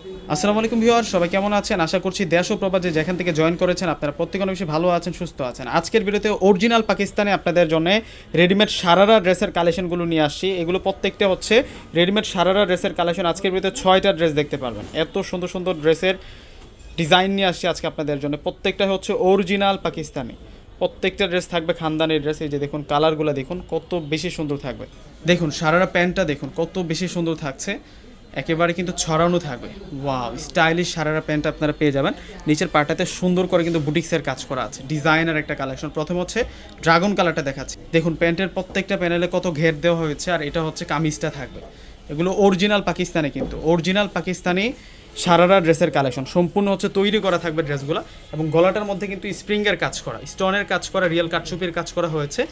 আসসালামু আলাইকুম ভিউয়ার, সবাই কেমন আছেন? আশা করছি দেশ ও প্রবাসে যেখান থেকে জয়েন করেছেন আপনারা প্রত্যেকে অনেক বেশি ভালো আছেন, সুস্থ আছেন। আজকের ভিডিওতে অরিজিনাল পাকিস্তানে আপনাদের জন্য রেডিমেড সারারা ড্রেসের কালেকশনগুলো নিয়ে আসছি। এগুলো প্রত্যেকটা হচ্ছে রেডিমেড সারারা ড্রেসের কালেকশন। আজকের ভিডিওতে 6টা ড্রেস দেখতে পারবেন। এত সুন্দর সুন্দর ড্রেসের ডিজাইন নিয়ে আসছি আজকে আপনাদের জন্য। প্রত্যেকটা হচ্ছে অরিজিনাল পাকিস্তানি। প্রত্যেকটা ড্রেস থাকবে খানদানি ড্রেস। এই যে দেখুন কালারগুলো দেখুন কত বেশি সুন্দর থাকবে। দেখুন সারারা প্যান্টটা দেখুন কত বেশি সুন্দর থাকছে, একেবারে কিন্তু ছড়ানো থাকবে। ওয়াও, স্টাইলিশ সারারা প্যান্ট আপনারা পেয়ে যাবেন। নিচের পাটাতে সুন্দর করে কিন্তু বুটিক্সের কাজ করা আছে, ডিজাইনার একটা কালেকশন। প্রথম হচ্ছে ড্রাগন কালারটা দেখাচ্ছি। দেখুন প্যান্টের প্রত্যেকটা প্যানেলে কত ঘের দেওয়া হয়েছে, আর এটা হচ্ছে কামিজটা থাকবে। এগুলো অরিজিনাল পাকিস্তানি, কিন্তু অরিজিনাল পাকিস্তানি সারারা ড্রেসের কালেকশন। সম্পূর্ণ হচ্ছে তৈরি করা থাকবে ড্রেসগুলো, এবং গলাটার মধ্যে কিন্তু স্প্রিংয়ের কাজ করা, স্টোনের কাজ করা, রিয়েল কাটচুপির কাজ করা হয়েছে।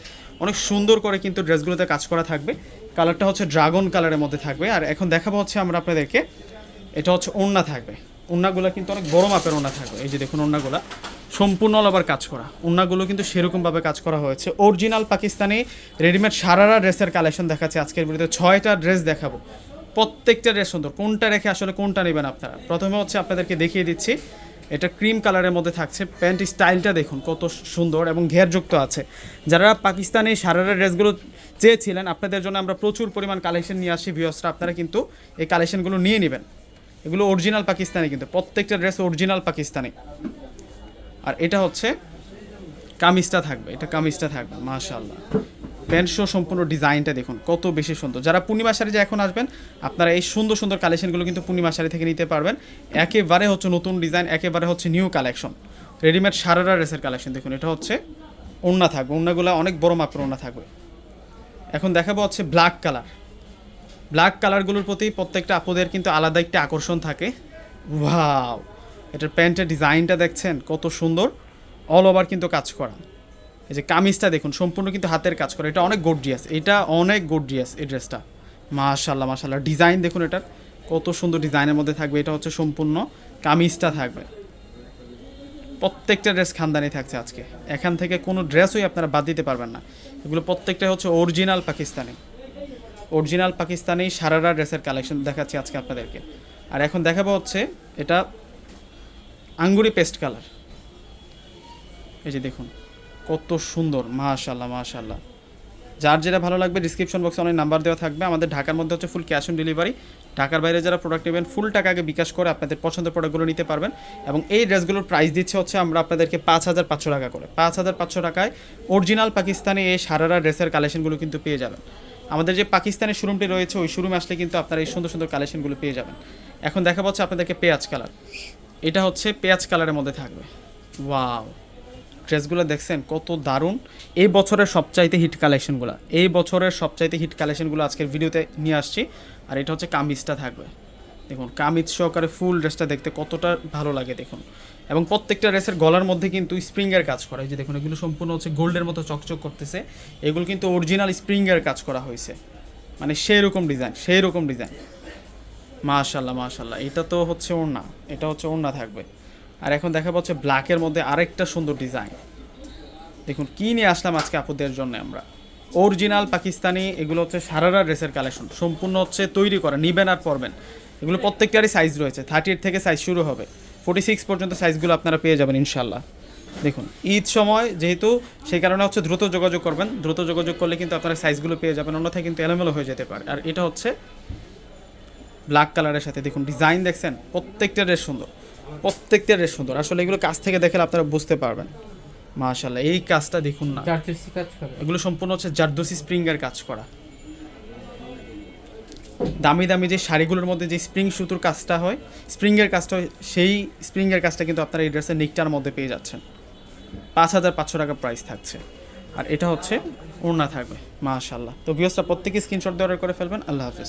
অনেক সুন্দর করে কিন্তু ড্রেসগুলোতে কাজ করা থাকবে। কালারটা হচ্ছে ড্রাগন কালারের মধ্যে থাকবে। আর এখন দেখাবো হচ্ছে আমরা আপনাদেরকে, এটা হচ্ছে ওড়না থাকবে। ওড়নাগুলো কিন্তু অনেক বড় মাপের ওড়না থাকবে। এই যে দেখুন ওড়নাগুলো সম্পূর্ণ অল ওভার কাজ করা। ওড়নাগুলো কিন্তু সেরকমভাবে কাজ করা হয়েছে। অরিজিনাল পাকিস্তানি রেডিমেড সারারা ড্রেসের কালেকশন দেখাচ্ছে আজকের ভিডিওতে। 6টা ড্রেস দেখাবো, প্রত্যেকটা ড্রেস সুন্দর। কোনটা রেখে আসলে কোনটা নেবেন আপনারা। প্রথমে হচ্ছে আপনাদেরকে দেখিয়ে দিচ্ছি, এটা ক্রিম কালারের মধ্যে থাকছে। প্যান্ট স্টাইলটা দেখুন কত সুন্দর এবং ঘেরযুক্ত আছে। যারা পাকিস্তানি সারারা ড্রেসগুলো চেয়েছিলেন, আপনাদের জন্য আমরা প্রচুর পরিমাণ কালেকশন নিয়ে আসি ভিউয়ার্সরা। আপনারা কিন্তু এই কালেকশনগুলো নিয়ে নেবেন। এগুলো অরিজিনাল পাকিস্তানি, কিন্তু প্রত্যেকটা ড্রেস অরিজিনাল পাকিস্তানি। আর এটা হচ্ছে কামিজটা থাকবে, এটা কামিজটা থাকবে মাশাআল্লাহ। প্যান্ট শো সম্পূর্ণ ডিজাইনটা দেখুন কত বেশি সুন্দর। যারা পূর্ণিমা শাড়ি যে এখন আসবেন, আপনারা এই সুন্দর সুন্দর কালেকশনগুলো কিন্তু পূর্ণিমা শাড়ি থেকে নিতে পারবেন। একেবারে হচ্ছে নতুন ডিজাইন, একেবারে হচ্ছে নিউ কালেকশন, রেডিমেড সারারা ড্রেসের কালেকশন। দেখুন এটা হচ্ছে ওড়না থাকবে, ওড়নাগুলো অনেক বড় মাপের ওড়না থাকবে। এখন দেখাবো হচ্ছে ব্ল্যাক কালার। ব্ল্যাক কালারগুলোর প্রতি প্রত্যেকটা আপুদের কিন্তু আলাদা একটা আকর্ষণ থাকে। ওয়াও, এটার প্যান্টের ডিজাইনটা দেখছেন কত সুন্দর, অল ওভার কিন্তু কাজ করা। এই যে কামিজটা দেখুন সম্পূর্ণ কিন্তু হাতের কাজ করা। এটা অনেক গর্জিয়াস, এটা অনেক গর্জিয়াস এই ড্রেসটা। মাশাআল্লাহ মাশাআল্লাহ, ডিজাইন দেখুন এটার কত সুন্দর ডিজাইনের মধ্যে থাকবে। এটা হচ্ছে সম্পূর্ণ কামিজটা থাকবে। প্রত্যেকটা ড্রেস খানদানি থাকছে আজকে। এখান থেকে কোনো ড্রেসই আপনারা বাদ দিতে পারবেন না। এগুলো প্রত্যেকটা হচ্ছে অরিজিনাল পাকিস্তানি, অরিজিনাল পাকিস্তানি সারারা ড্রেসের কালেকশন দেখাচ্ছি আজকে আপনাদেরকে। আর এখন দেখাবো হচ্ছে এটা আঙ্গুরি পেস্ট কালার। এই যে দেখুন কত সুন্দর, মাশাআল্লাহ মাশাআল্লাহ। যার যেটা ভালো লাগবে ডিসক্রিপশন বক্সে অনেক নাম্বার দেওয়া থাকবে। আমাদের ঢাকার মধ্যে হচ্ছে ফুল ক্যাশ অন ডেলিভারি। ঢাকার বাইরে যারা প্রোডাক্ট নেবেন ফুল টাকা আগে বিকাশ করে আপনাদের পছন্দের প্রোডাক্টগুলো নিতে পারবেন। এবং এই ড্রেসগুলোর প্রাইস দিচ্ছে হচ্ছে আমরা আপনাদেরকে 5,500 টাকা করে। 5,500 টাকায় অরিজিনাল পাকিস্তানি এই সারারা ড্রেসের কালেকশনগুলো কিন্তু পেয়ে যাবেন। আমাদের যে পাকিস্তানি শোরুমটি রয়েছে ওই শোরুমে আসলে কিন্তু আপনারা এই সুন্দর সুন্দর কালেকশনগুলো পেয়ে যাবেন। এখন দেখা পাচ্ছে আপনাদেরকে পেঁয়াজ কালার। এটা হচ্ছে পেঁয়াজ কালারের মধ্যে থাকবে। ওয়াও, ড্রেসগুলো দেখছেন কত দারুণ। এই বছরের সবচাইতে হিট কালেকশনগুলো, এই বছরের সবচাইতে হিট কালেকশনগুলো আজকের ভিডিওতে নিয়ে আসছি। আর এটা হচ্ছে কামিজটা থাকবে। দেখুন কামিজ সহকারে ফুল ড্রেসটা দেখতে কতটা ভালো লাগে দেখুন। এবং প্রত্যেকটা ড্রেসের গলার মধ্যে কিন্তু স্প্রিংয়ের কাজ করা। এই যে দেখুন এগুলো সম্পূর্ণ হচ্ছে গোল্ডের মতো চকচক করতেছে। এগুলো কিন্তু অরিজিনাল স্প্রিংয়ের কাজ করা হয়েছে, মানে সেই রকম ডিজাইন, সেই রকম ডিজাইন। মাশাআল্লাহ মাশাআল্লাহ, এটা তো হচ্ছে ওড়না, এটা হচ্ছে ওড়না থাকবে। আর এখন দেখা পাচ্ছে ব্ল্যাকের মধ্যে আরেকটা সুন্দর ডিজাইন। দেখুন কী নিয়ে আসলাম আজকে আপুদের জন্য আমরা। অরিজিনাল পাকিস্তানি, এগুলো হচ্ছে সারারা ড্রেসের কালেকশন। সম্পূর্ণ হচ্ছে তৈরি করা, নিবেন আর পরবেন। এগুলো প্রত্যেকটারই সাইজ রয়েছে, 38 থেকে সাইজ শুরু হবে, 46 পর্যন্ত সাইজগুলো আপনারা পেয়ে যাবেন ইনশাল্লাহ। দেখুন ঈদ সময় যেহেতু, সেই কারণে হচ্ছে দ্রুত যোগাযোগ করবেন। দ্রুত যোগাযোগ করলে কিন্তু আপনারা সাইজগুলো পেয়ে যাবেন, অন্যথায় কিন্তু এলোমেলো হয়ে যেতে পারে। আর এটা হচ্ছে ব্ল্যাক কালারের সাথে দেখুন ডিজাইন দেখছেন, প্রত্যেকটা ড্রেস সুন্দর, প্রত্যেকটা ড্রেস সুন্দর। আসলে এগুলো কাছ থেকে দেখলে আপনারা বুঝতে পারবেন। মাশাআল্লাহ, এই কাজটা দেখুন না, এগুলো সম্পূর্ণ হচ্ছে জারদোসি স্প্রিংয়ের কাজ করা। দামি দামি যে শাড়িগুলোর মধ্যে যে স্প্রিং সুতোর কাজটা হয়, স্প্রিংয়ের কাজটা হয়, সেই স্প্রিংয়ের কাজটা কিন্তু আপনারা এই ড্রেসের নিকটার মধ্যে পেয়ে যাচ্ছেন। 5,500 টাকা প্রাইস থাকছে। আর এটা হচ্ছে ওড়না থাকবে। মাশাআল্লাহ। তো ভিউয়ার্সরা প্রত্যেকে স্ক্রিনশট দিয়ে অর্ডার করে ফেলবেন। আল্লাহ হাফেজ।